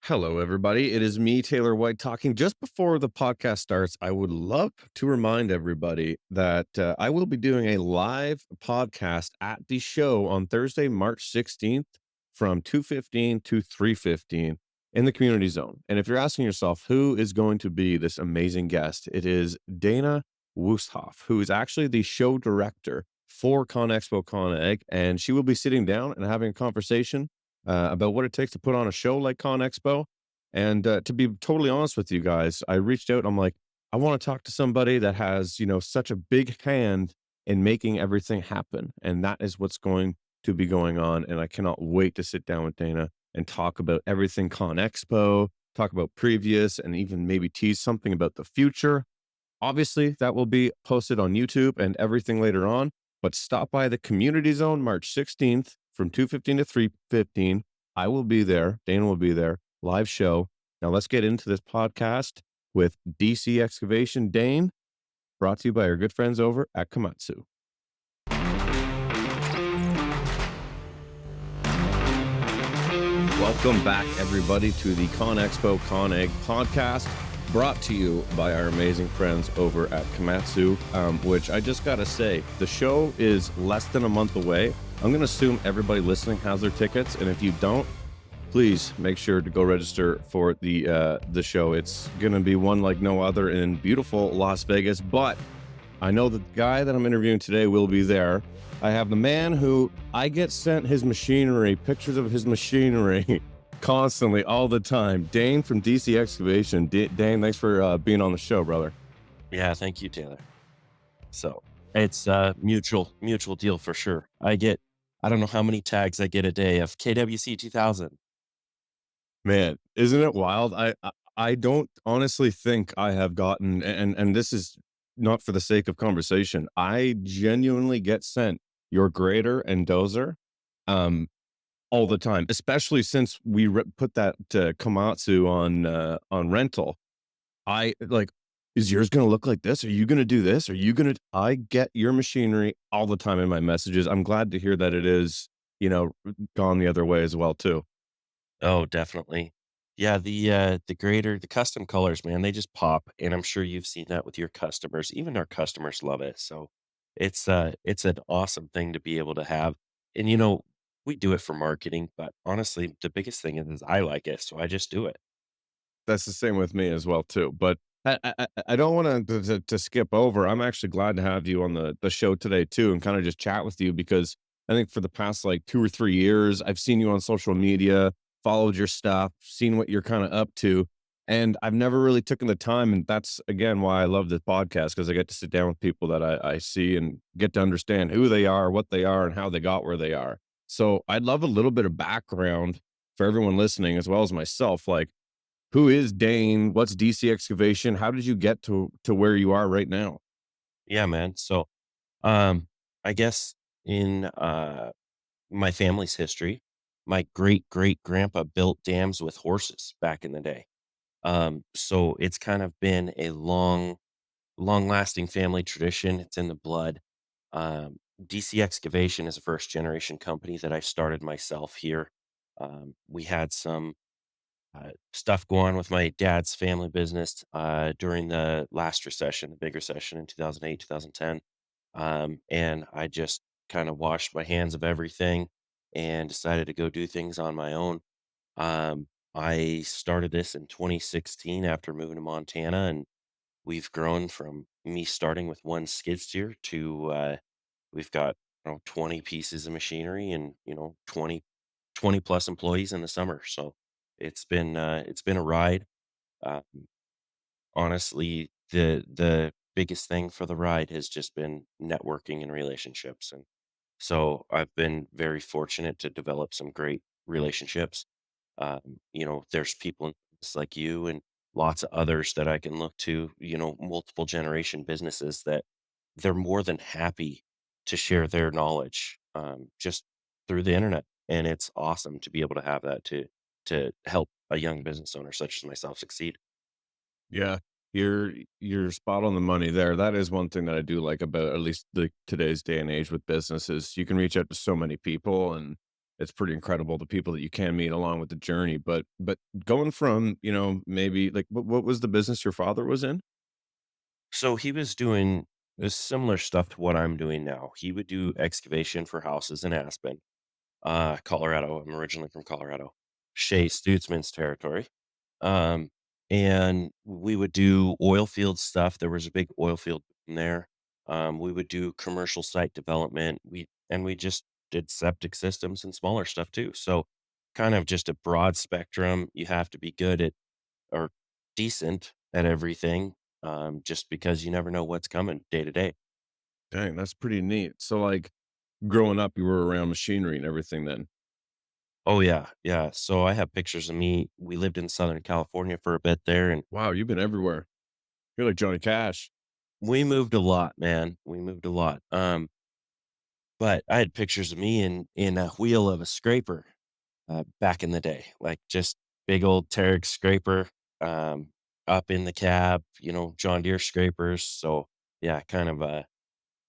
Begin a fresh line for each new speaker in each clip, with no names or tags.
Hello, everybody. It is me, Taylor White, talking. Just before the podcast starts, I would love to remind everybody that I will be doing a live podcast at the show on Thursday, March 16th from 2:15 to 3:15 in the community zone. And if you're asking yourself who is going to be this amazing guest, it is Dana Woosthoff, who is actually the show director for CONEXPO-CON, and she will be sitting down and having a conversation about what it takes to put on a show like ConExpo. And to be totally honest with you guys, I reached out. I'm like, I want to talk to somebody that has, such a big hand in making everything happen. And that is what's going to be going on. And I cannot wait to sit down with Dana and talk about everything ConExpo, talk about previous, and even maybe tease something about the future. Obviously, that will be posted on YouTube and everything later on, but stop by the community zone March 16th from 2:15 to 3:15. I will be there. Dana will be there. Live show. Now let's get into this podcast with DC Excavation. Dane, brought to you by our good friends over at Komatsu. Welcome back, everybody, to the ConExpo-CON podcast, brought to you by our amazing friends over at Komatsu, which I just got to say, the show is less than a month away. I'm going to assume everybody listening has their tickets, and if you don't, please make sure to go register for the show. It's going to be one like no other in beautiful Las Vegas, but I know the guy that I'm interviewing today will be there. I have the man who I get sent his machinery, pictures of his machinery constantly, all the time. Dane from DC Excavation. Dane, thanks for being on the show, brother.
Yeah, thank you, Taylor. So it's a mutual deal for sure. I don't know how many tags I get a day of KWC 2000.
Man, isn't it wild? I don't honestly think I have gotten, and this is not for the sake of conversation. I genuinely get sent your grader and dozer, um, all the time, especially since we put that Komatsu on rental. I like, is yours going to look like this? Are you going to do this? Are you going to? I get your machinery all the time in my messages. I'm glad to hear that it is, gone the other way as well too.
Oh, definitely. Yeah, the grader, the custom colors, man, they just pop, and I'm sure you've seen that with your customers. Even our customers love it. So it's an awesome thing to be able to have. And we do it for marketing, but honestly, the biggest thing is I like it, so I just do it.
That's the same with me as well too. But I don't want to skip over. I'm actually glad to have you on the show today too, and kind of just chat with you because I think for the past like 2 or 3 years, I've seen you on social media, followed your stuff, seen what you're kind of up to, and I've never really taken the time. And that's again why I love this podcast because I get to sit down with people that I see and get to understand who they are, what they are, and how they got where they are. So I'd love a little bit of background for everyone listening as well as myself, like who is Dane? What's DC Excavation? How did you get to where you are right now?
Yeah, man. So um I guess in my family's history, my great great grandpa built dams with horses back in the day. So it's kind of been a long lasting family tradition. It's in the blood. DC Excavation is a first generation company that I started myself here. We had some stuff go on with my dad's family business during the last recession, the big recession in 2008, 2010. And I just kind of washed my hands of everything and decided to go do things on my own. I started this in 2016 after moving to Montana, and we've grown from me starting with one skid steer to we've got 20 pieces of machinery and 20 plus employees in the summer. So it's been a ride. Uh, Honestly, the biggest thing for the ride has just been networking and relationships, and so I've been very fortunate to develop some great relationships. There's people just like you and lots of others that I can look to, multiple generation businesses that they're more than happy to share their knowledge just through the internet. And it's awesome to be able to have that to help a young business owner such as myself succeed.
Yeah, you're spot on the money there. That is one thing that I do like about at least the today's day and age with businesses. You can reach out to so many people, and it's pretty incredible the people that you can meet along with the journey. But going from, maybe like what was the business your father was in?
So he was doing a similar stuff to what I'm doing now. He would do excavation for houses in Aspen, Colorado. I'm originally from Colorado, Shea Stutzman's territory. Um, and we would do oil field stuff. There was a big oil field in there. We would do commercial site development. We just did septic systems and smaller stuff too. So kind of just a broad spectrum. You have to be good at or decent at everything, just because you never know what's coming day to day.
Dang, that's pretty neat. So like growing up, you were around machinery and everything then.
Oh yeah, yeah. So I have pictures of me. We lived in Southern California for a bit there, and
Wow, you've been everywhere. You're like Johnny Cash.
we moved a lot, man. We moved a lot. But I had pictures of me in a wheel of a scraper, back in the day, like just big old Terex scraper, um, up in the cab, John Deere scrapers. So yeah, kind of a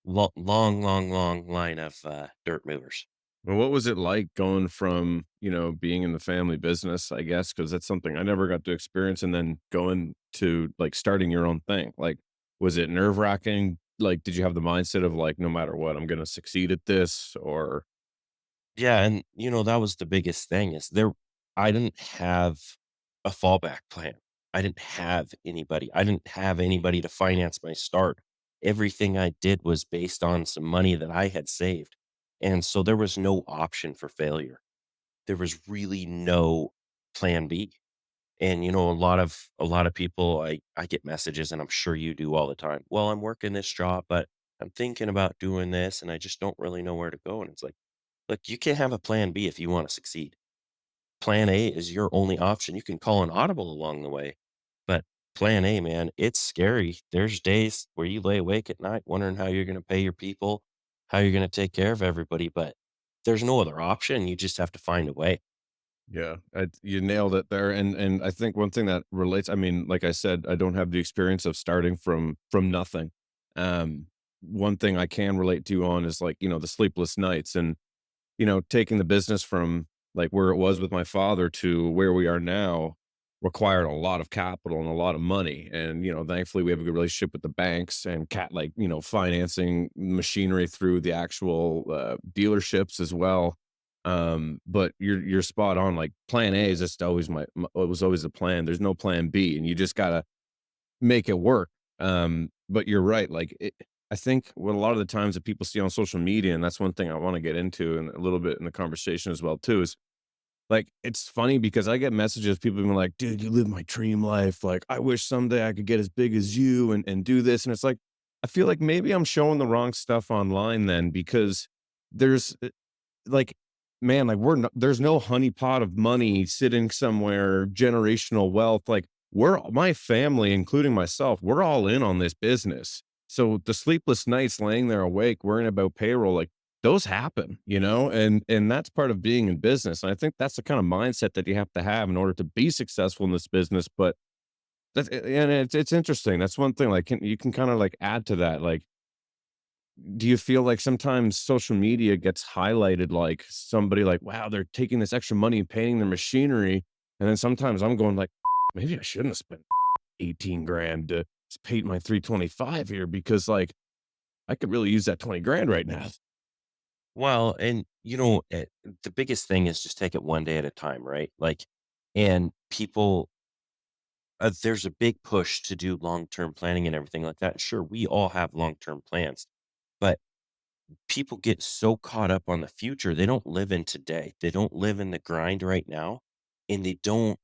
long line of dirt movers.
Well, what was it like going from, being in the family business, I guess, because that's something I never got to experience, and then going to like starting your own thing? Like, was it nerve wracking? Like, did you have the mindset of like, no matter what, I'm going to succeed at this? Or,
Yeah, and that was the biggest thing is I didn't have a fallback plan. I didn't have anybody. I didn't have anybody to finance my start. Everything I did was based on some money that I had saved. And so there was no option for failure. There was really no plan B. And a lot of people I get messages and I'm sure you do all the time. Well, I'm working this job, but I'm thinking about doing this and I just don't really know where to go. And it's like, look, you can't have a plan B if you want to succeed. Plan A is your only option. You can call an audible along the way, but plan A, man, it's scary. There's days where you lay awake at night wondering how you're going to pay your people, how you're going to take care of everybody, but there's no other option. You just have to find a way.
yeah, you nailed it there. And I think one thing that relates, I mean, like I said, I don't have the experience of starting from nothing. Um, One thing I can relate to on is like, the sleepless nights and taking the business from like where it was with my father to where we are now required a lot of capital and a lot of money. And, thankfully we have a good relationship with the banks and like, financing machinery through the actual dealerships as well. But you're spot on. Like plan A is just always it was always the plan. There's no plan B, and you just gotta make it work. But you're right. Like, I think what a lot of the times that people see on social media, and that's one thing I want to get into and a little bit in the conversation as well too, is like it's funny because I get messages, people being like, "Dude, you live my dream life. Like, I wish someday I could get as big as you and do this." And it's like, I feel like maybe I'm showing the wrong stuff online then because there's like, man, like there's no honeypot of money sitting somewhere, generational wealth. Like my family, including myself, we're all in on this business. So the sleepless nights laying there awake, worrying about payroll, like those happen, and that's part of being in business. And I think that's the kind of mindset that you have to have in order to be successful in this business. But and it's interesting. That's one thing. Like you can kind of like add to that. Like, do you feel like sometimes social media gets highlighted like somebody like, wow, they're taking this extra money and paying their machinery. And then sometimes I'm going like, maybe I shouldn't have spent 18 grand to paint my 325 here because like I could really use that 20 grand right now.
Well, and the biggest thing is just take it one day at a time, right? Like, and people, there's a big push to do long term planning and everything like that. Sure, we all have long term plans, but people get so caught up on the future, they don't live in today. They don't live in the grind right now, and they don't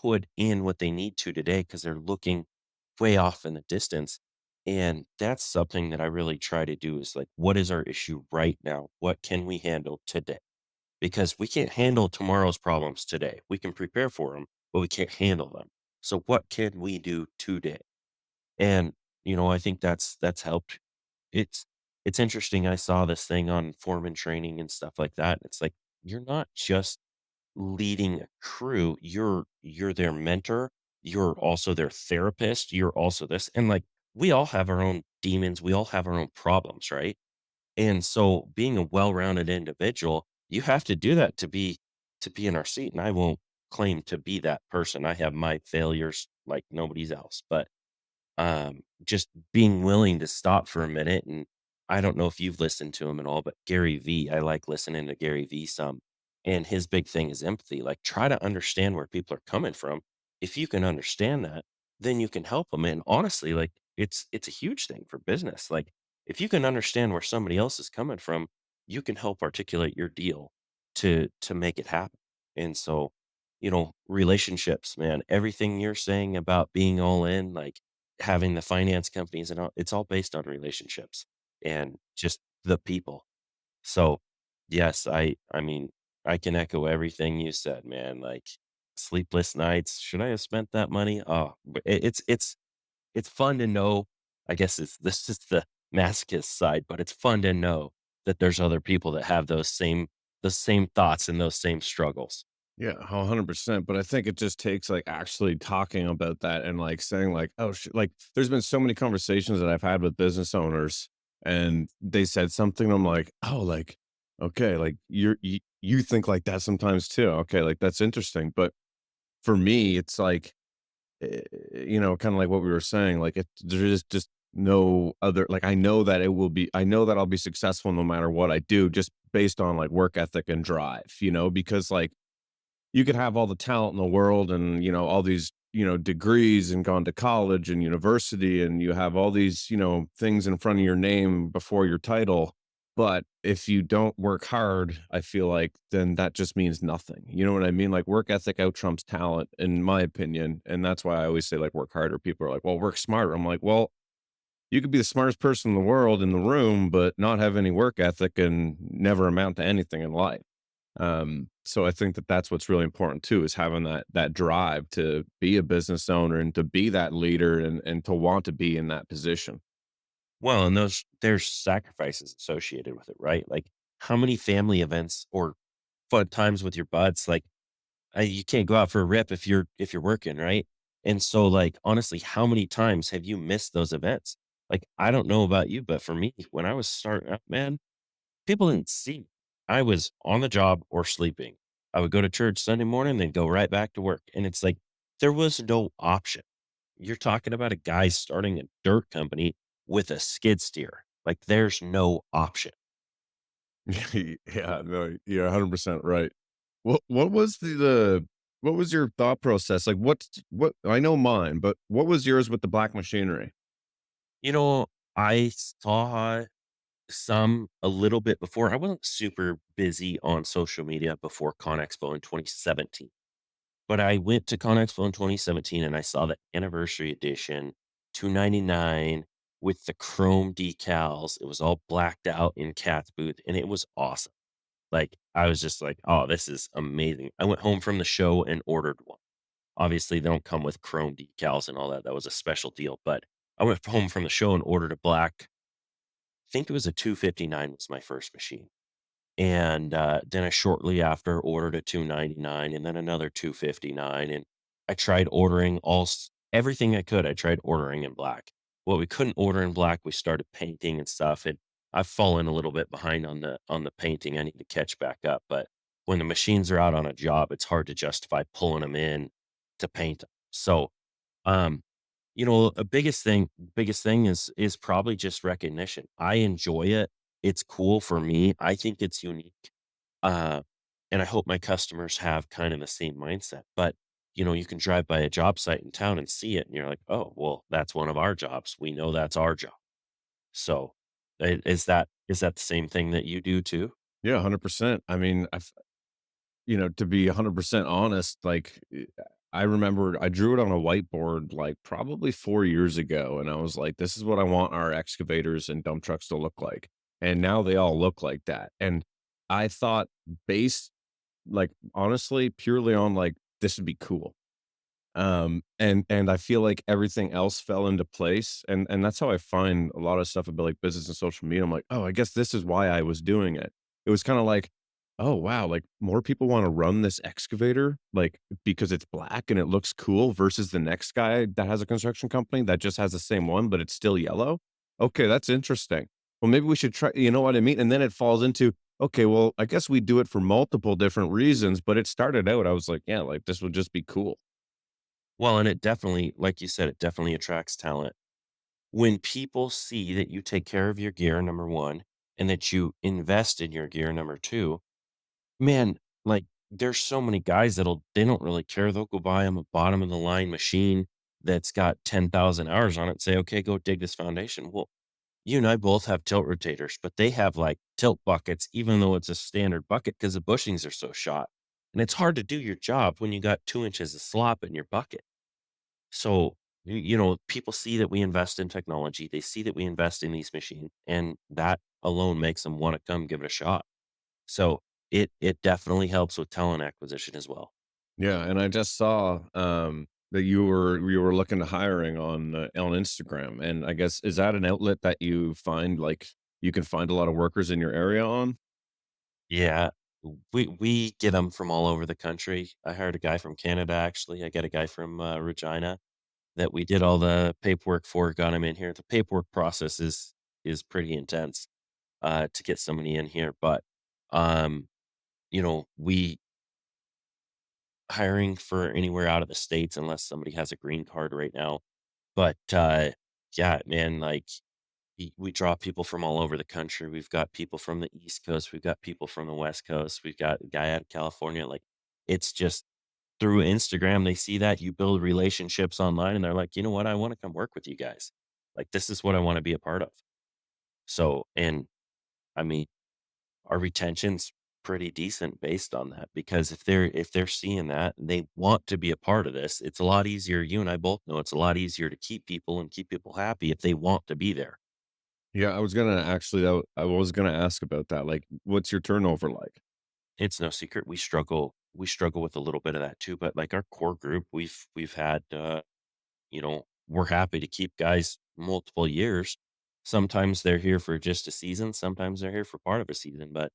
put in what they need to today because they're looking way off in the distance. And that's something that I really try to do is like, what is our issue right now? What can we handle today? Because we can't handle tomorrow's problems today. We can prepare for them, but we can't handle them. So what can we do today? And I think that's helped. It's interesting. I saw this thing on foreman training and stuff like that. It's like you're not just leading a crew, you're their mentor, you're also their therapist, you're also this. And like we all have our own demons, we all have our own problems, right? And so being a well-rounded individual, You have to do that to be in our seat, and I won't claim to be that person. I have my failures like nobody's else, but just being willing to stop for a minute. And I don't know if you've listened to him at all, but Gary V, I like listening to Gary V some. And his big thing is empathy. Like, try to understand where people are coming from. If you can understand that, then you can help them. And honestly, like, it's a huge thing for business. Like, if you can understand where somebody else is coming from, you can help articulate your deal to make it happen. And so, relationships, man, everything you're saying about being all in, like having the finance companies and all, it's all based on relationships and just the people. So, yes, I mean, I can echo everything you said, man. Like, sleepless nights. Should I have spent that money? Oh, but it's fun to know. I guess this is the masochist side, but it's fun to know that there's other people that have those same thoughts and those same struggles.
Yeah, 100%, but I think it just takes, like, actually talking about that and, like, saying, like, "Oh, like, there's been so many conversations that I've had with business owners, and they said something, I'm like, "Oh, like, okay, like, you think like that sometimes too. Okay, like, that's interesting." But for me, it's like, kinda like what we were saying, like, there is just no other like, I know that I'll be successful no matter what I do just based on, like, work ethic and drive, because, like, you could have all the talent in the world and, all these, degrees and gone to college and university and you have all these, things in front of your name before your title. But if you don't work hard, I feel like then that just means nothing. You know what I mean? Like work ethic out trumps talent, in my opinion. And that's why I always say like work harder. People are like, well, work smarter. I'm like, well, you could be the smartest person in the world in the room, but not have any work ethic and never amount to anything in life. So I think that that's what's really important too, is having that drive to be a business owner and to be that leader and to want to be in that position.
Well, and there's sacrifices associated with it, right? Like, how many family events or fun times with your buds, like, you can't go out for a rip if you're working, right? And so, like, honestly, how many times have you missed those events? Like, I don't know about you, but for me, when I was starting up, man, people didn't see me. I was on the job or sleeping. I would go to church Sunday morning, then go right back to work. And it's like there was no option. You're talking about a guy starting a dirt company with a skid steer. Like, there's no option.
Yeah, no, you're 100% right. What was what was your thought process? Like what I know mine, but what was yours with the black machinery?
You know, I saw some a little bit before. I wasn't super busy on social media before ConExpo in 2017. But I went to ConExpo in 2017 and I saw the anniversary edition, 299 with the chrome decals. It was all blacked out in Cat's booth and it was awesome. Like, I was just like, "Oh, this is amazing." I went home from the show and ordered one. Obviously, they don't come with chrome decals and all that. That was a special deal, but I went home from the show and ordered a black. I think it was a 259 was my first machine. And, then I shortly after ordered a 299 and then another 259, and I tried ordering everything I could. I tried ordering in black. What we couldn't order in black, we started painting and stuff, and I've fallen a little bit behind on the painting. I need to catch back up, but when the machines are out on a job, it's hard to justify pulling them in to paint 'em. So, um, a biggest thing is probably just recognition. I enjoy it. It's cool for me. I think it's unique. Uh, and I hope my customers have kind of the same mindset. But, you can drive by a job site in town and see it and you're like, "Oh, well, that's one of our jobs. We know that's our job." So, is that the same thing that you do too?
Yeah, 100%. I mean, to be 100% honest, like, I remember I drew it on a whiteboard, like, probably 4 years ago, and I was like, "This is what I want our excavators and dump trucks to look like." And now they all look like that, and I thought based like, honestly, purely on, like, this would be cool. And I feel like everything else fell into place, and that's how I find a lot of stuff about, like, business and social media. I'm like, "Oh, I guess this is why I was doing it." It was kinda like, "Oh, wow, like, more people wanna run this excavator, like, because it's black and it looks cool versus the next guy that has a construction company that just has the same one, but it's still yellow? Okay, that's interesting. Well, maybe we should try," you know what I mean? And then it falls into, Okay, well, I guess we do it for multiple different reasons, but it started out, I was like, yeah, like this would just be cool.
Well, and it definitely, like you said, it definitely attracts talent. When people see that you take care of your gear, number 1, and that you invest in your gear, number 2, man, like, there's so many guys they don't really care. They'll go buy them a bottom of the line machine that's got 10,000 hours on it and say, "Okay, go dig this foundation." Well, you and I both have tilt rotators, but they have, like, tilt buckets even though it's a standard bucket because the bushings are so shot, and it's hard to do your job when you got 2 inches of slop in your bucket. So, people see that we invest in technology, they see that we invest in these machines, and that alone makes them wanna come give it a shot. So, it definitely helps with talent acquisition as well.
Yeah, and I just saw, that you were looking to hiring on Instagram, and I guess is that an outlet that you find, like, you can find a lot of workers in your area on?
Yeah, we get them from all over the country. I hired a guy from Canada, actually. I got a guy from, Regina that we did all the paperwork for, got him in here. The paperwork process is pretty intense, to get somebody in here, but, um, we hiring for anywhere out of the States unless somebody has a green card right now. But, yeah, man, like, we draw people from all over the country. We've got people from the East Coast. We've got people from the West Coast. We've got a guy out of California. Like, it's just through Instagram, they see that you build relationships online and they're like, you know what? I want to come work with you guys. Like, this is what I want to be a part of. So, and I mean, our retention's pretty decent based on that because if they're seeing that and they want to be a part of this, it's a lot easier. You and I both know it's a lot easier to keep people and keep people happy if they want to be there.
Yeah, I was gonna actually, I was gonna ask about that, like, what's your turnover like?
It's no secret we struggle with a little bit of that too, but like our core group, we've had we're happy to keep guys multiple years. Sometimes they're here for just a season, sometimes they're here for part of a season, but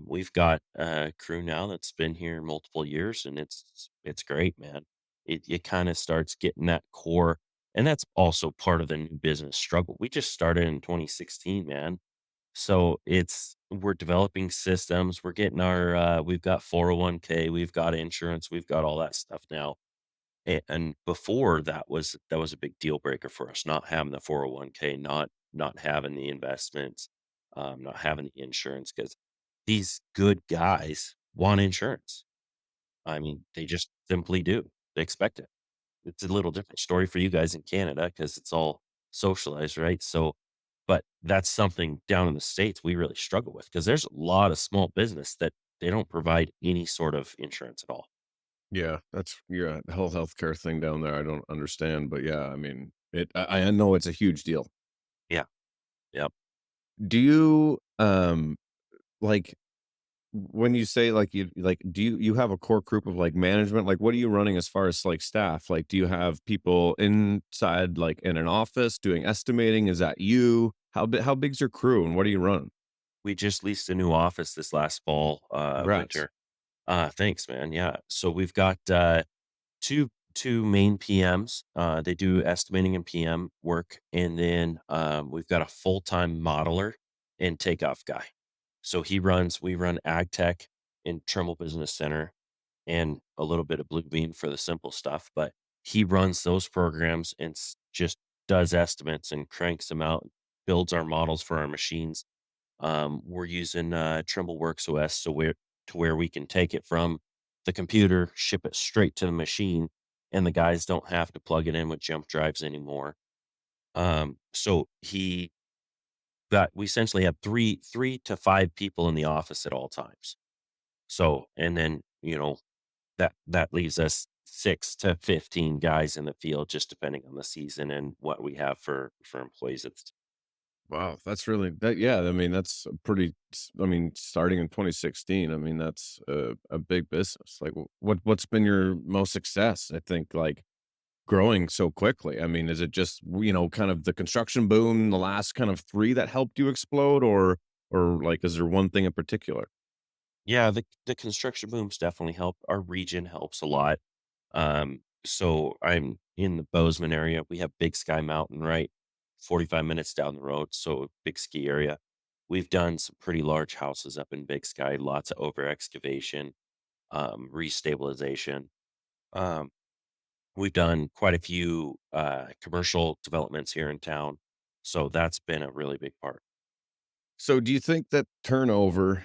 we've got a crew now that's been here multiple years and it's great, man. It kind of starts getting that core, and that's also part of the new business struggle. We just started in 2016, man. So we're developing systems. We're getting we've got 401k, we've got insurance, we've got all that stuff now. And before that was a big deal breaker for us, not having the 401k, not having the investments, not having the insurance because these good guys want insurance. I mean, they just simply do. They expect it. It's a little different story for you guys in Canada because it's all socialized, right? So, but that's something down in the States we really struggle with because there's a lot of small business that they don't provide any sort of insurance at all.
Yeah, that's yeah, the whole healthcare thing down there, I don't understand, but yeah, I mean, I know it's a huge deal.
Yeah. Yep.
Do you, like, when you say, like, do you have a core group of, like, management? Like, what are you running as far as, like, staff? Like, do you have people inside, like, in an office doing estimating? Is that you? How big's your crew, and what are you running?
We just leased a new office this last fall,
Congrats.
winter. Thanks, man. Yeah. So we've got two main PMs. They do estimating and PM work, and then we've got a full time modeler and takeoff guy. So we run ag tech in Trimble Business Center and a little bit of Bluebeam for the simple stuff, but he runs those programs and just does estimates and cranks them out, builds our models for our machines. We're using Trimble Works OS to where we can take it from the computer, ship it straight to the machine, and the guys don't have to plug it in with jump drives anymore. So we essentially have three to five people in the office at all times. So, and then that leaves us 6 to 15 guys in the field, just depending on the season and what we have for employees. It's
Wow, that's really that yeah, I mean, that's a pretty I mean, starting in 2016, I mean, that's a big business. Like, what's been your most success, I think, like, growing so quickly? I mean, is it just, kind of the construction boom, the last kind of 3 that helped you explode, or, like, is there one thing in particular?
Yeah, the construction booms definitely help. Our region helps a lot. So I'm in the Bozeman area. We have Big Sky Mountain, right? 45 minutes down the road. So big ski area. We've done some pretty large houses up in Big Sky, lots of over excavation, restabilization. Um, we've done quite a few commercial developments here in town. So that's been a really big part.
So do you think that turnover,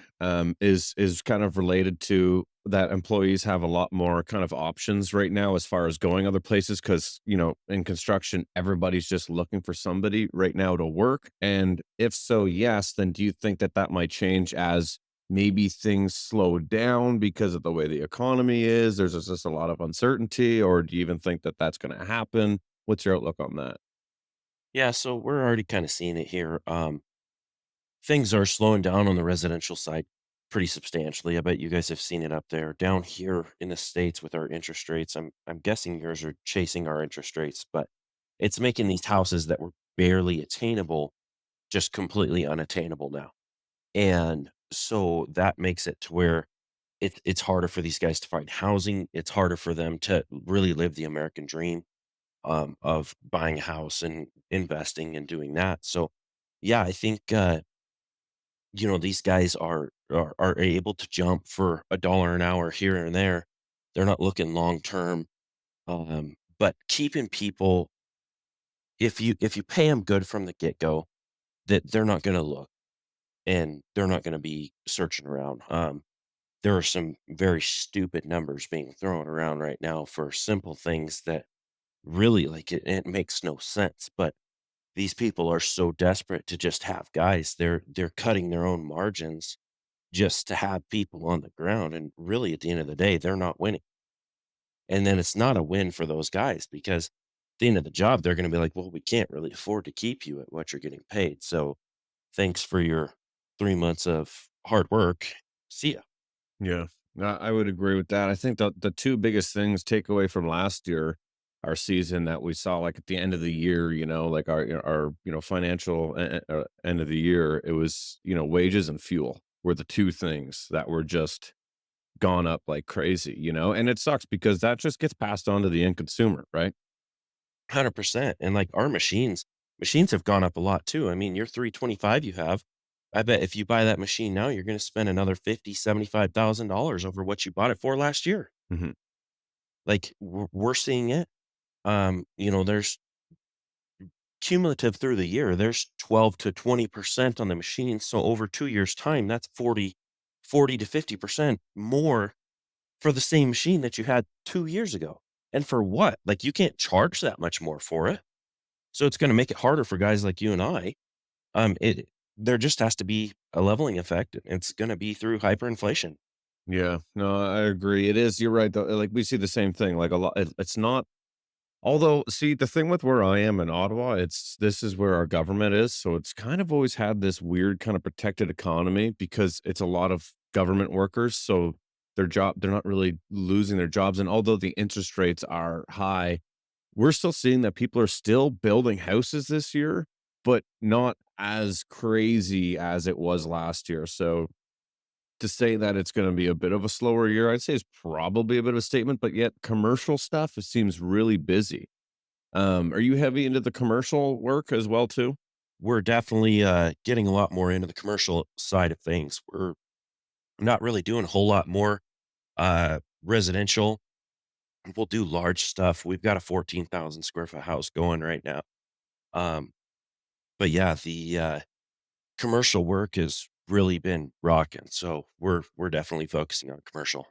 is kind of related to that employees have a lot more kind of options right now as far as going other places? Because in construction, everybody's just looking for somebody right now to work, and if so, yes, then do you think that that might change as maybe things slow down because of the way the economy is? There's just a lot of uncertainty, or do you even think that that's gonna happen? What's your outlook on that?
Yeah, so we're already kind of seeing it here. Things are slowing down on the residential side pretty substantially. I bet you guys have seen it up there. Down here in the States with our interest rates, I'm guessing yours are chasing our interest rates, but it's making these houses that were barely attainable just completely unattainable now. And so that makes it to where it's harder for these guys to find housing. It's harder for them to really live the American dream, of buying a house and investing and doing that. So, yeah, I think these guys are able to jump for $1 an hour here and there. They're not looking long term. But keeping people, if you pay them good from the get go, that they're not going to look and they're not going to be searching around. There are some very stupid numbers being thrown around right now for simple things that really, like, it makes no sense. But these people are so desperate to just have guys. They're cutting their own margins just to have people on the ground, and really, at the end of the day, they're not winning. And then it's not a win for those guys because at the end of the job, they're gonna be like, "Well, we can't really afford to keep you at what you're getting paid, so thanks for your 3 months of hard work. See ya."
Yeah, I would agree with that. I think the two biggest things take away from last year, our season that we saw like at the end of the year, like our financial end of the year, it was wages and fuel were the two things that were just gone up like crazy, and it sucks because that just gets passed on to the end consumer, right?
100%, and, like, our machines have gone up a lot too. I mean, your 325 you have, I bet if you buy that machine now, you're gonna spend another 75,000 dollars over what you bought it for last year.
Hmm.
Like, we're seeing it. There's cumulative through the year, there's 12 to 20% on the machine. So over 2 years' time, that's 40 to 50% more for the same machine that you had 2 years ago. And for what? Like, you can't charge that much more for it. So it's going to make it harder for guys like you and I. There just has to be a leveling effect. It's going to be through hyperinflation.
Yeah, no, I agree. It is. You're right, though. Like we see the same thing. Like a lot. It's not. Although, see, the thing with where I am in Ottawa, this is where our government is, so it's kind of always had this weird kind of protected economy because it's a lot of government workers, so they're not really losing their jobs, and although the interest rates are high, we're still seeing that people are still building houses this year, but not as crazy as it was last year. So to say that it's gonna be a bit of a slower year, I'd say is probably a bit of a statement, but yet commercial stuff, it seems really busy. Are you heavy into the commercial work as well too?
We're definitely getting a lot more into the commercial side of things. We're not really doing a whole lot more residential. We'll do large stuff. We've got a 14,000 square foot house going right now. Um, but yeah, the commercial work has really been rocking. So we're definitely focusing on commercial.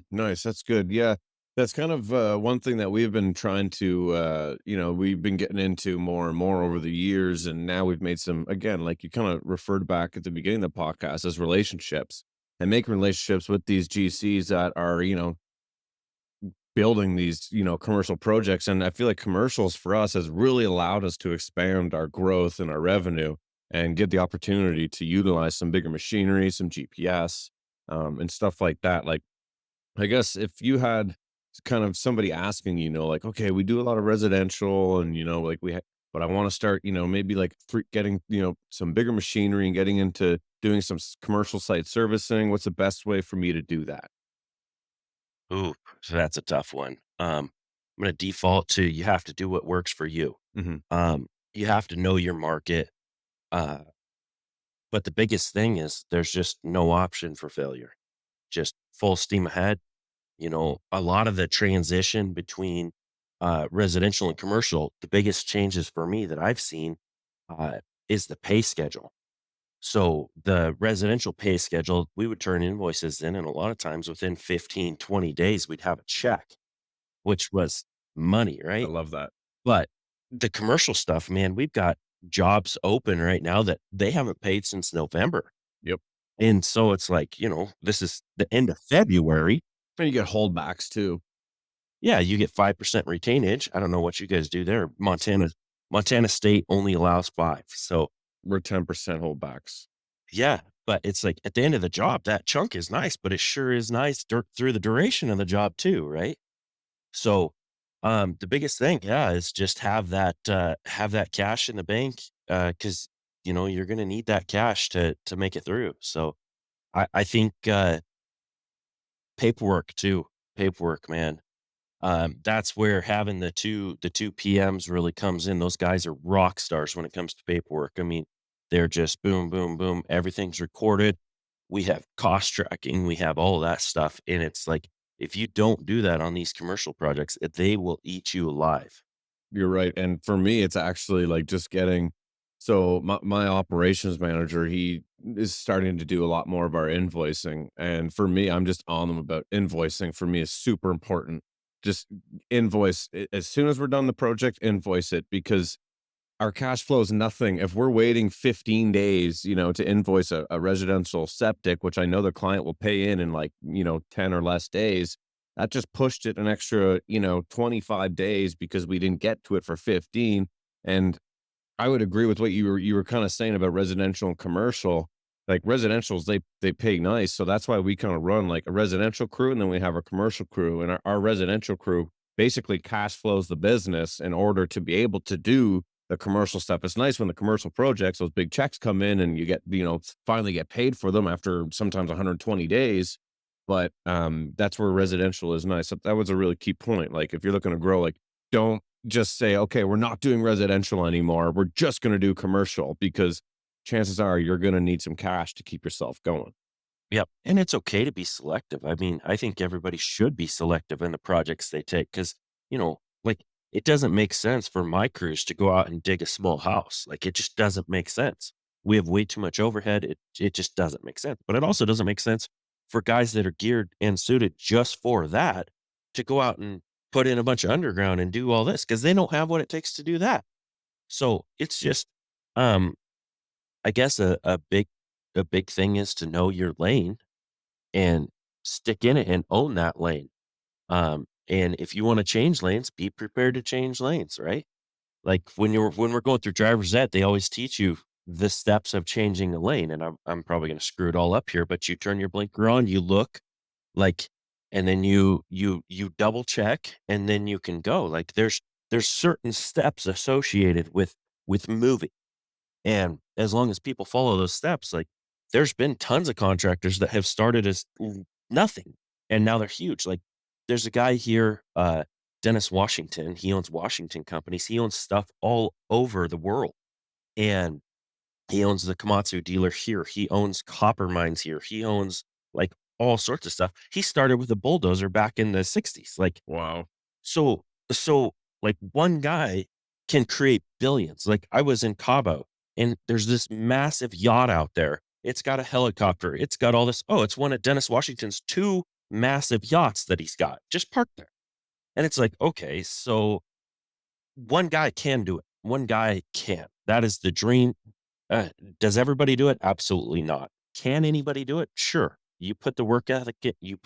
Nice. That's good. Yeah. That's kind of one thing that we've been trying to, we've been getting into more and more over the years. And now we've made some, again, like you kind of referred back at the beginning of the podcast, as relationships and making relationships with these GCs that are, building these, commercial projects. And I feel like commercials for us has really allowed us to expand our growth and our revenue and get the opportunity to utilize some bigger machinery, some GPS, and stuff like that. Like, I guess if you had kind of somebody asking, like, okay, we do a lot of residential and, like but I want to start, maybe like getting, some bigger machinery and getting into doing some commercial site servicing. What's the best way for me to do that?
Ooh, so that's a tough one. I'm going to default to you have to do what works for you.
Hmm.
You have to know your market. Uh, But the biggest thing is there's just no option for failure. Just full steam ahead. You know, a lot of the transition between, residential and commercial, the biggest changes for me that I've seen, is the pay schedule. So the residential pay schedule, we would turn invoices in, and a lot of times within 15, 20 days, we'd have a check, which was money,
I
right?
love that.
But the commercial stuff, man, we've got jobs open right now that they haven't paid since November.
Yep.
And so it's like, this is the end of February.
And you get holdbacks too.
Yeah, you get 5% retainage. I don't know what you guys do there. Montana State only allows 5. So,
We're 10% holdbacks.
yeah, but it's like at the end of the job, that chunk is nice, but it sure is nice through the duration of the job too, right? So, the biggest thing, yeah, is just have that cash in the bank, because you're gonna need that cash to make it through. So, I think, paperwork too. Paperwork, man. That's where having the two PMs really comes in. Those guys are rock stars when it comes to paperwork. I mean, they're just boom, boom, boom. Everything's recorded. We have cost tracking. We have all of that stuff. And it's like, if you don't do that on these commercial projects, they will eat you alive.
You're right, and for me, it's actually, like, just getting so my operations manager, he is starting to do a lot more of our invoicing, and for me, I'm just on them about invoicing for me is super important. Just invoice as soon as we're done the project, invoice it because our cash flow is nothing. If we're waiting 15 days, to invoice a residential septic, which I know the client will pay in like, 10 or less days, that just pushed it an extra, 25 days because we didn't get to it for 15. And I would agree with what you were kinda saying about residential and commercial. Like, residentials, they pay nice, so that's why we kinda run, like, a residential crew, and then we have a commercial crew, and our residential crew basically cash flows the business in order to be able to do the commercial stuff. It's nice when the commercial projects, those big checks come in and you get finally get paid for them after sometimes 120 days, but, that's where residential is nice. So that was a really key point, like, if you're looking to grow, like, don't just say, okay, we're not doing residential anymore. We're just going to do commercial because chances are you're going to need some cash to keep yourself going.
Yep. And it's okay to be selective. I mean, I think everybody should be selective in the projects they take because, like it doesn't make sense for my crews to go out and dig a small house. Like it just doesn't make sense. We have way too much overhead. It just doesn't make sense. But it also doesn't make sense for guys that are geared and suited just for that to go out and put in a bunch of underground and do all this because they don't have what it takes to do that. So it's just um I guess a big thing is to know your lane and stick in it and own that lane. And if you want to change lanes, be prepared to change lanes, right? Like when we're going through driver's ed, they always teach you the steps of changing a lane. And I'm probably gonna screw it all up here, but you turn your blinker on, you look like and then you double check and then you can go. Like there's certain steps associated with moving. And as long as people follow those steps, like there's been tons of contractors that have started as nothing and now they're huge. Like there's a guy here, Dennis Washington. He owns Washington companies. He owns stuff all over the world. And he owns the Komatsu dealer here. He owns copper mines here. He owns like all sorts of stuff. He started with a bulldozer back in the 60s. Like
Wow.
so so, like, one guy can create billions. Like, I was in Cabo, and there's this massive yacht out there. It's got a helicopter. It's got all this it's one of Dennis Washington's 2 massive yachts that he's got just parked there. And it's like, okay, so one guy can do it. One guy can't. That is the dream. Uh, does everybody do it? Absolutely not. Can anybody do it? Sure. You put the work ethic in, you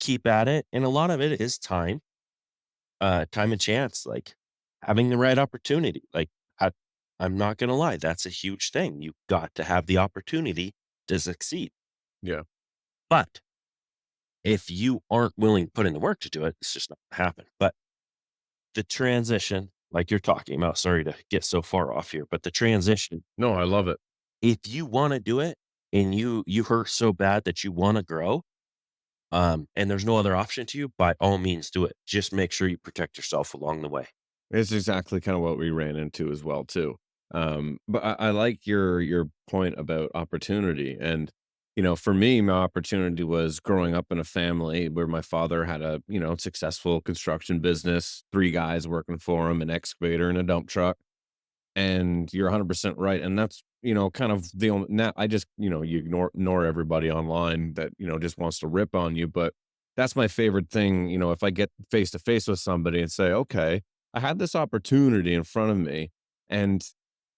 keep at it. And a lot of it is time, time and chance, like having the right opportunity. Like I, I'm not gonna lie, that's a huge thing. You got to have the opportunity to succeed.
Yeah.
But if you aren't willing to put in the work to do it, it's just not gonna happen. But the transition, like you're talking about, sorry to get so far off here, but the transition,
No, I love it.
if you want to do it and you hurt so bad that you want to grow, and there's no other option to you, by all means do it. Just make sure you protect yourself along the way.
It's exactly kind of what we ran into as well too. But I like your point about opportunity. And, for me, my opportunity was growing up in a family where my father had a, successful construction business, 3 guys working for him, an excavator and a dump truck. And you're 100% right, and that's, kind of the only now I just, you ignore everybody online that, just wants to rip on you, but that's my favorite thing, if I get face to face with somebody and say, "Okay, I had this opportunity in front of me," and,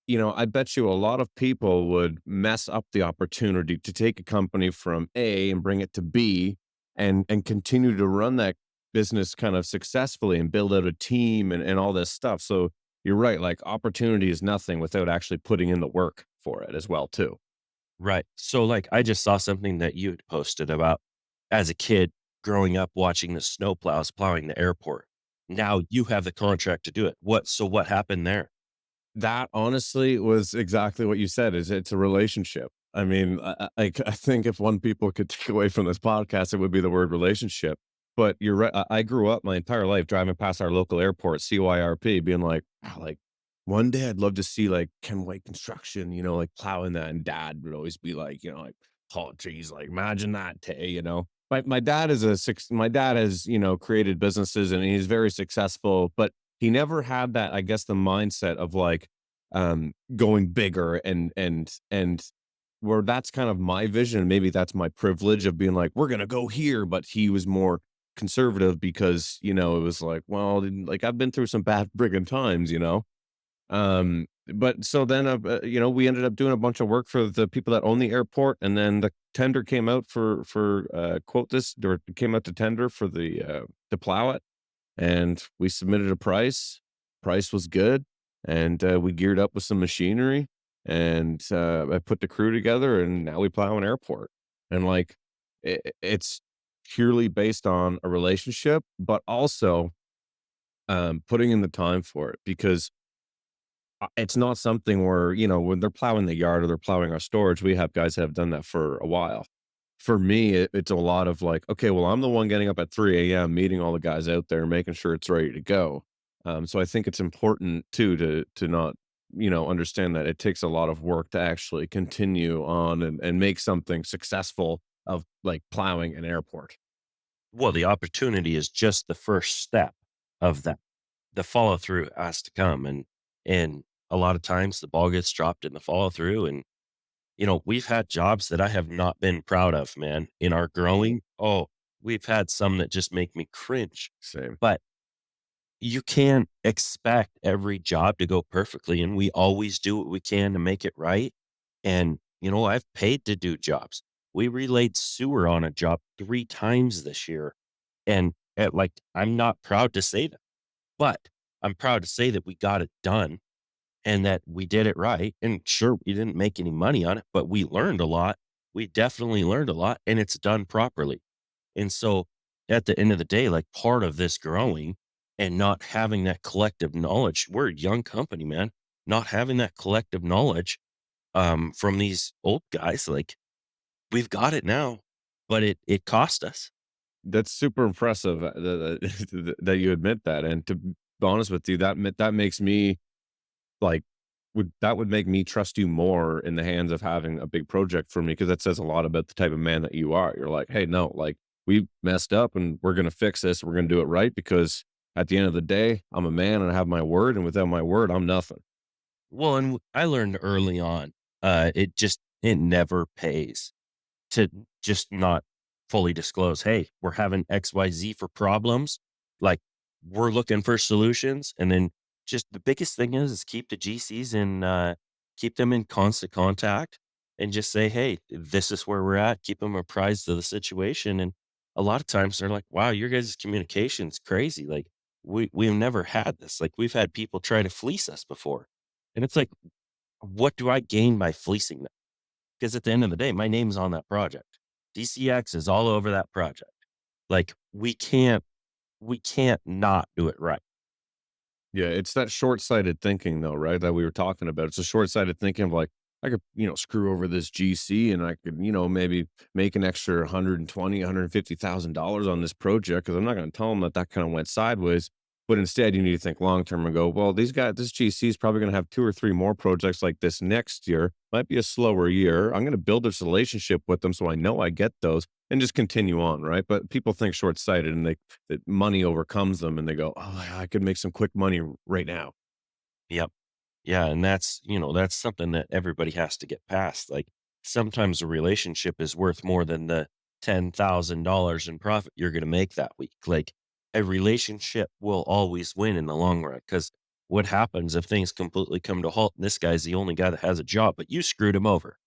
I bet you a lot of people would mess up the opportunity to take a company from A and bring it to B and continue to run that business kind of successfully and build out a team and all this stuff, so you're right, like, opportunity is nothing without actually putting in the work for it as well too.
Right. So, like, I just saw something that you had posted about as a kid growing up watching the snowplows plowing the airport. Now you have the contract to do it. What happened there?
That honestly was exactly what you said, is it's a relationship. I mean, I think if one people could take away from this podcast, it would be the word relationship. But you're right. I grew up my entire life driving past our local airport, CYRP, being like, "Wow, like one day I'd love to see like Ken White Construction, like plowing that." And dad would always be like, like, "Oh, geez, like imagine that day, My dad is my dad has, created businesses and he's very successful, but he never had that, I guess, the mindset of like, going bigger and where that's kind of my vision. Maybe that's my privilege of being like, we're gonna go here, but he was more conservative because it was like, well, like I've been through some bad friggin' times. But so then, we ended up doing a bunch of work for the people that own the airport, and then the tender came out for quote this or came out to tender for the to plow it, and we submitted a price. Price was good, and, we geared up with some machinery, and, I put the crew together, and now we plow an airport. And, like, it's purely based on a relationship, but also, putting in the time for it because it's not something where, when they're plowing the yard or they're plowing our storage, we have guys that have done that for a while. For me, it's a lot of like, okay, well, I'm the one getting up at 3 a.m., meeting all the guys out there, making sure it's ready to go. So I think it's important too to not, understand that it takes a lot of work to actually continue on and make something successful of like plowing an airport.
Well, the opportunity is just the first step of that. The follow through has to come, and a lot of times the ball gets dropped in the follow through. And we've had jobs that I have not been proud of, man, in our growing. Oh, we've had some that just make me cringe.
Same.
But you can't expect every job to go perfectly, and we always do what we can to make it right. And, I've paid to do jobs. We relayed sewer on a job 3 times this year, and, like, I'm not proud to say that, but I'm proud to say that we got it done and that we did it right. And sure, we didn't make any money on it, but we learned a lot. We definitely learned a lot, and it's done properly. And so at the end of the day, like part of this growing and not having that collective knowledge, we're a young company, man. Not having that collective knowledge from these old guys, like we've got it now, but it cost us.
That's super impressive that you admit that. And to be honest with you, that makes me like, would make me trust you more in the hands of having a big project for me because that says a lot about the type of man that you are. You're like, "Hey, no, like, we messed up and we're gonna fix this, we're gonna do it right because at the end of the day, I'm a man and I have my word, and without my word, I'm nothing."
Well, and I learned early on, it never pays to just not fully disclose, "Hey, we're having XYZ for problems." Like, we're looking for solutions, and then just the biggest thing is keep the GCs in, keep them in constant contact and just say, "Hey, this is where we're at." Keep them apprised of the situation, and a lot of times they're like, "Wow, your guys' communication's crazy." Like, we've never had this. Like, we've had people try to fleece us before, and it's like, what do I gain by fleecing them? Because at the end of the day, my name's on that project. DCX is all over that project. Like, we can't not do it right.
Yeah, it's that short-sighted thinking though, right, that we were talking about. It's a short-sighted thinking of like, I could, screw over this GC and I could, maybe make an extra 120, $150,000 on this project because I'm not gonna tell them that that kinda went sideways. But instead, you need to think long term and go, well, this GC is probably going to have 2 or 3 more projects like this next year. Might be a slower year. I'm going to build this relationship with them so I know I get those and just continue on, right? But people think short sighted and that money overcomes them and they go, oh, I could make some quick money right now.
Yep. Yeah, and that's something that everybody has to get past. Like, sometimes a relationship is worth more than the $10,000 in profit you're gonna make that week. Like, a relationship will always win in the long run. Because what happens if things completely come to a halt and this guy's the only guy that has a job, but you screwed him over?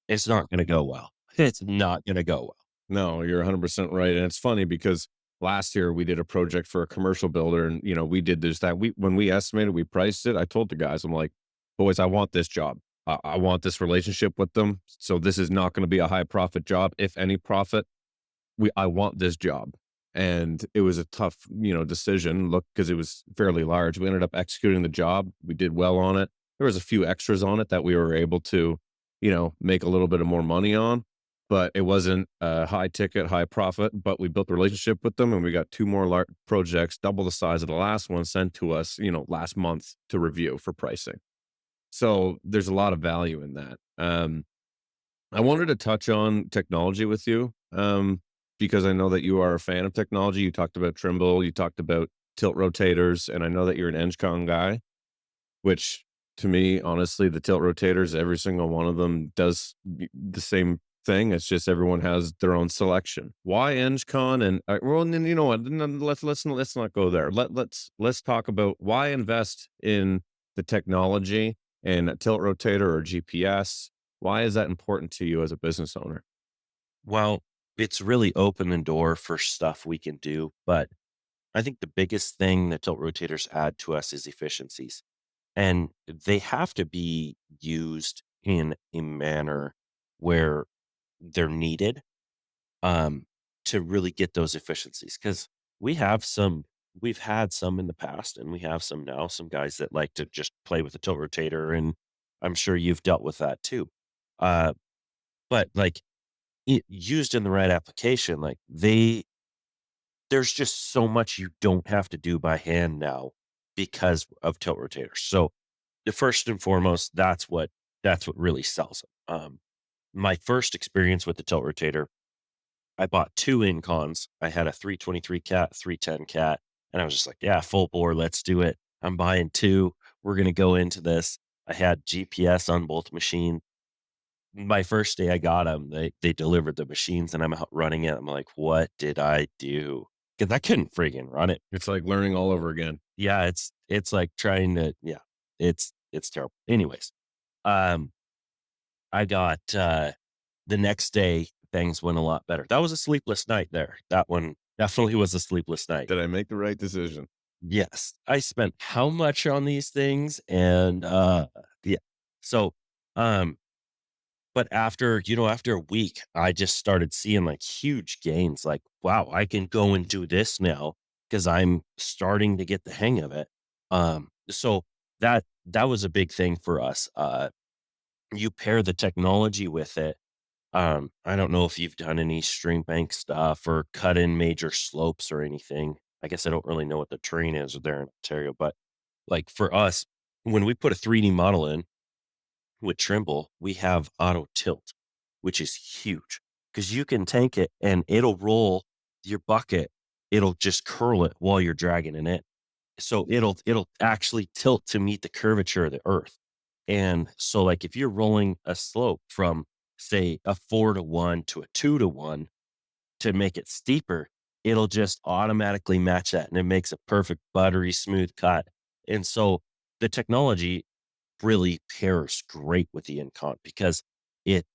It's not gonna go well. It's not gonna go well.
No, you're 100% right, and it's funny because last year we did a project for a commercial builder, and we did this that we when we estimated, we priced it. I told the guys, I'm like, boys, I want this job. I want this relationship with them. So this is not going to be a high profit job, if any profit. I want this job. And it was a tough, decision, look, because it was fairly large. We ended up executing the job. We did well on it. There was a few extras on it that we were able to, make a little bit of more money on, but it wasn't a high ticket, high profit. But we built a relationship with them and we got 2 more large projects, double the size of the last one, sent to us, last month to review for pricing. So there's a lot of value in that. I wanted to touch on technology with you, because I know that you are a fan of technology. You talked about Trimble, you talked about tilt rotators, and I know that you're an EngCon guy, which to me, honestly, the tilt rotators, every single one of them does the same thing. It's just everyone has their own selection. Why EngCon? And well, and then you know what? Let's not go there. Let's talk about why invest in the technology and a tilt rotator or GPS. Why is that important to you as a business owner?
Well, it's really opened the door for stuff we can do, but I think the biggest thing that tilt rotators add to us is efficiencies. And they have to be used in a manner where they're needed, um, to really get those efficiencies. Because we have some, we've had some in the past, and we have some now. Some guys that like to just play with the tilt rotator, and I'm sure you've dealt with that too. Uh, but like, used in the right application, like there's just so much you don't have to do by hand now because of tilt rotators. So the first and foremost, that's what really sells them. My first experience with the tilt rotator, I bought 2 Incons. I had a 323 cat, 310 cat, and I was just like, yeah, full bore, let's do it. I'm buying 2. We're gonna go into this. I had GPS on both machines. My first day I got them, they delivered the machines and I'm out running it. I'm like, what did I do? Because I couldn't friggin' run it.
It's like learning all over again.
Yeah, it's like trying to, yeah, it's terrible. Anyways, um, I got, the next day, things went a lot better. That was a sleepless night there. That one definitely was a sleepless night.
Did I make the right decision?
Yes. I spent how much on these things? And, yeah. So, um, but after a week, I just started seeing, like, huge gains, like, "Wow, I can go and do this now because 'cause I'm starting to get the hang of it." So that was a big thing for us. You pair the technology with it. I don't know if you've done any stream bank stuff or cut in major slopes or anything. I guess I don't really know what the terrain is there in Ontario, but, like, for us, when we put a 3D model in with Trimble, we have auto tilt, which is huge because you can tank it and it'll roll your bucket. It'll just curl it while you're dragging it in. So it'll actually tilt to meet the curvature of the earth. And so, like, if you're rolling a slope from, say, a 4 to 1 to a 2 to 1 to make it steeper, it'll just automatically match that, and it makes a perfect buttery smooth cut. And so the technology really pairs great with the Incon because it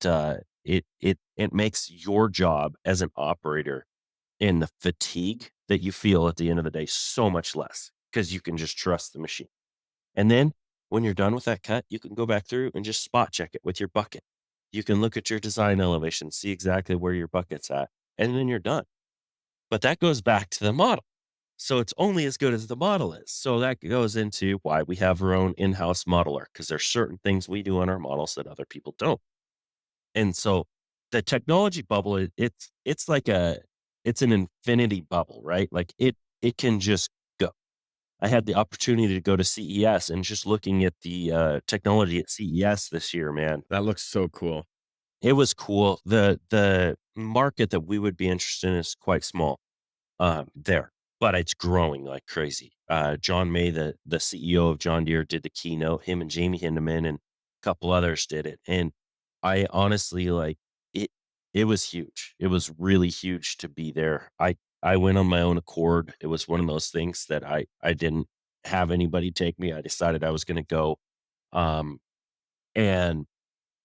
makes your job as an operator and the fatigue that you feel at the end of the day so much less because you can just trust the machine. And then when you're done with that cut, you can go back through and just spot check it with your bucket. You can look at your design elevation, see exactly where your bucket's at, and then you're done. But that goes back to the model. So it's only as good as the model is. So that goes into why we have our own in-house modeler, because there's certain things we do on our models that other people don't. And so the technology bubble, it's like it's an infinity bubble, right? Like it can just go. I had the opportunity to go to CES and just looking at the, technology at CES this year, man,
That looks so cool.
it was cool. The market that we would be interested in is quite small, there, but it's growing like crazy. John May, the CEO of John Deere, did the keynote. Him and Jamie Hindeman and a couple others did it, and I honestly like it. It was huge. It was really huge to be there. I went on my own accord. It was one of those things that I didn't have anybody take me. I decided I was going to go. Um, and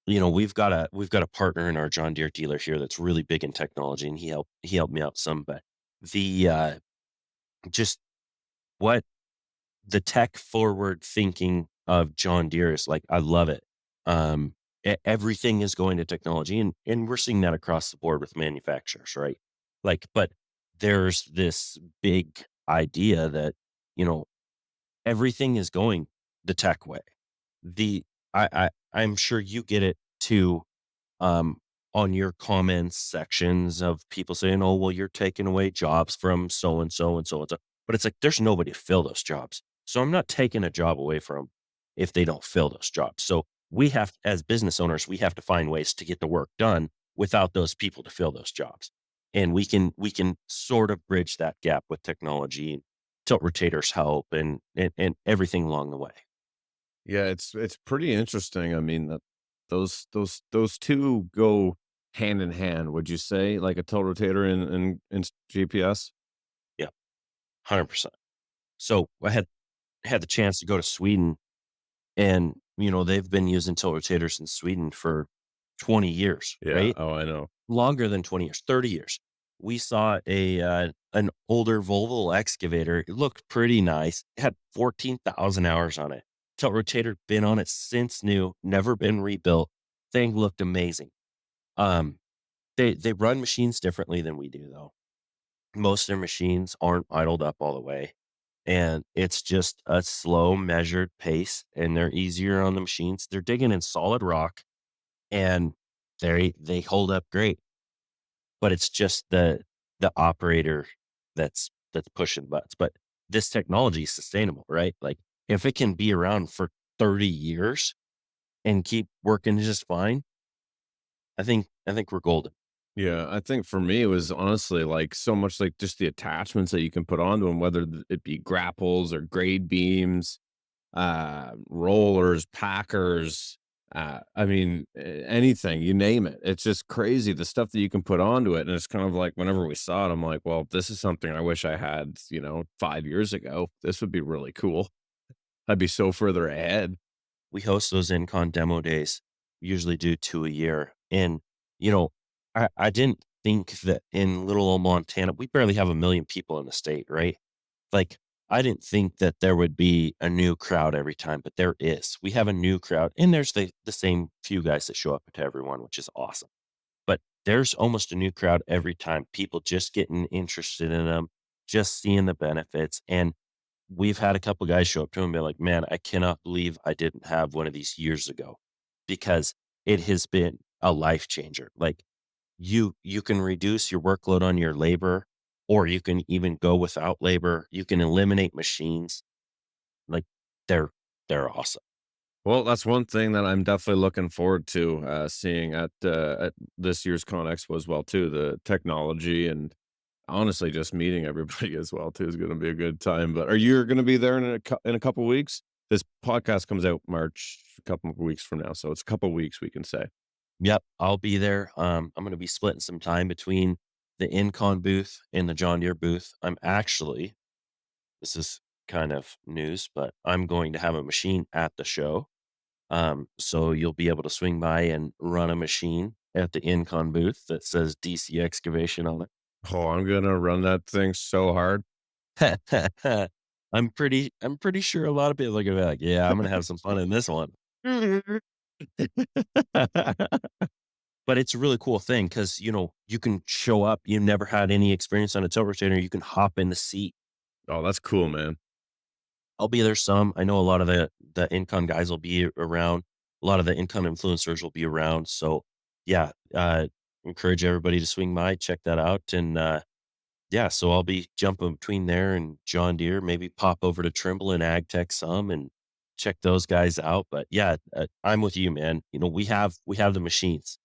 we've got a partner in our John Deere dealer here that's really big in technology, and he helped me out some. But the just what the tech forward thinking of John Deere is like, I love it. Everything is going to technology, and we're seeing that across the board with manufacturers, right? Like, but there's this big idea that you know everything is going the tech way. The I'm sure you get it too, um, on your comments sections of people saying, "Oh, well, you're taking away jobs from so and so and so and so." But it's like there's nobody to fill those jobs. So I'm not taking a job away from 'em if they don't fill those jobs. So we have, as business owners, we have to find ways to get the work done without those people to fill those jobs. And we can sort of bridge that gap with technology, tilt rotators help, and everything along the way.
Yeah, it's pretty interesting. I mean, that those 2 go hand in hand, would you say? Like a tilt rotator and GPS?
Yeah, 100%. So I had the chance to go to Sweden, and, they've been using tilt rotators in Sweden for 20 years,
Yeah.
right?
Oh, I know.
Longer than 20 years, 30 years. We saw an older Volvo excavator. It looked pretty nice. It had 14,000 hours on it. Tilt rotator, been on it since new, never been rebuilt. Thing looked amazing. Um, they run machines differently than we do, though. Most of their machines aren't idled up all the way, and it's just a slow, measured pace, and they're easier on the machines. They're digging in solid rock, and they hold up great, but it's just the operator that's pushing buttons. But this technology is sustainable, right? Like, if it can be around for 30 years and keep working just fine, I think we're golden.
Yeah, I think for me, it was honestly, like, so much like just the attachments that you can put onto them, whether it be grapples or grade beams, rollers, packers, I mean, anything, you name it. It's just crazy the stuff that you can put onto it, and it's kind of like whenever we saw it, I'm like, "Well, this is something I wish I had, 5 years ago. This would be really cool. I'd be so further ahead."
We host those InCon demo days, we usually do 2 a year, and, you know, I didn't think that in little old Montana we barely have 1,000,000 people in the state, right? Like, I didn't think that there would be a new crowd every time, but there is. We have a new crowd, and there's the same few guys that show up to everyone, which is awesome. But there's almost a new crowd every time, people just getting interested in them, just seeing the benefits, and we've had a couple guys show up to him and be like, "Man, I cannot believe I didn't have one of these years ago," because it has been a life changer. Like, you can reduce your workload on your labor, or you can even go without labor. You can eliminate machines. Like, they're they're awesome.
Well, that's one thing that I'm definitely looking forward to, seeing at this year's ConExpo as well too, the technology and honestly just meeting everybody as well too is gonna be a good time, but are you gonna be there in a couple weeks? This podcast comes out March, a couple of weeks from now, so it's a couple weeks, we can say.
Yep, I'll be there. I'm gonna be splitting some time between the Incon booth and the John Deere booth. I'm actually, this is kind of news, but I'm going to have a machine at the show. So you'll be able to swing by and run a machine at the Incon booth that says DC Excavation on
Oh, I'm gonna run that thing so hard.
it. I'm pretty sure a lot of people are gonna be like, "Yeah, I'm gonna have some fun in this one." But it's a really cool thing because you can show up, you never had any experience on a tilt rotator, you can hop in the seat.
Oh, that's cool, man.
I'll be there some. I know a lot of the Incon guys will be around. A lot of the Incon influencers will be around. So yeah, encourage everybody to swing by, check that out, and Yeah, so I'll be jumping between there and John Deere, maybe pop over to Trimble and Ag Tech some and check those guys out. But yeah, I'm with you, man. We have the machines.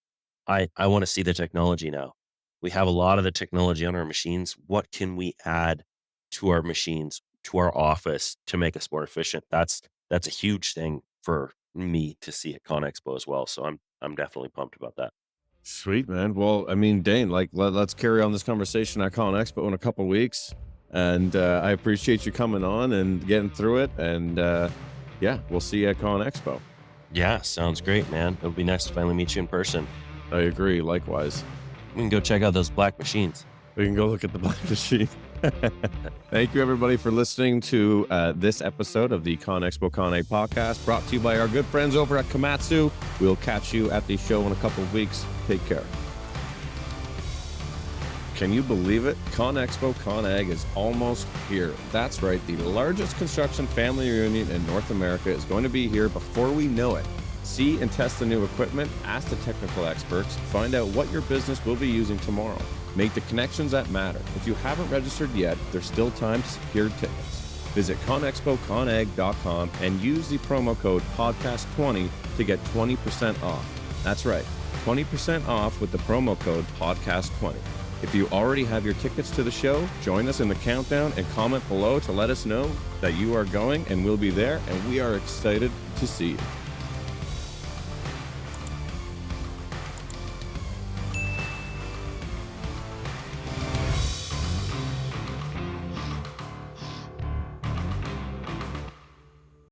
I want to see the technology now. We have a lot of the technology on our machines. What can we add to our machines, to our office to make us more efficient? That's a huge thing for me to see at ConExpo as well. So I'm definitely pumped about that.
Sweet, man. Well, I mean, Dane, like let's carry on this conversation at Con Expo in a couple weeks. And I appreciate you coming on and getting through it. And yeah, we'll see you at Con Expo.
Yeah, sounds great, man. It'll be nice to finally meet you in person.
I agree. Likewise.
We can go check out those black machines.
We can go look at the Black Machine. Thank you, everybody, for listening to this episode of the CONEXPO-CON podcast, brought to you by our good friends over at Komatsu. We'll catch you at the show in a couple of weeks. Take care. Can you believe it? CONEXPO-CON Ag is almost here. That's right. The largest construction family reunion in North America is going to be here before we know it. See and test the new equipment, ask the technical experts, find out what your business will be using tomorrow. Make the connections that matter. If you haven't registered yet, there's still time to secure tickets. Visit CONEXPOCONAG.com and use the promo code PODCAST20 to get 20% off. That's right, 20% off with the promo code PODCAST20. If you already have your tickets to the show, join us in the countdown and comment below to let us know that you are going, and we'll be there, and we are excited to see you.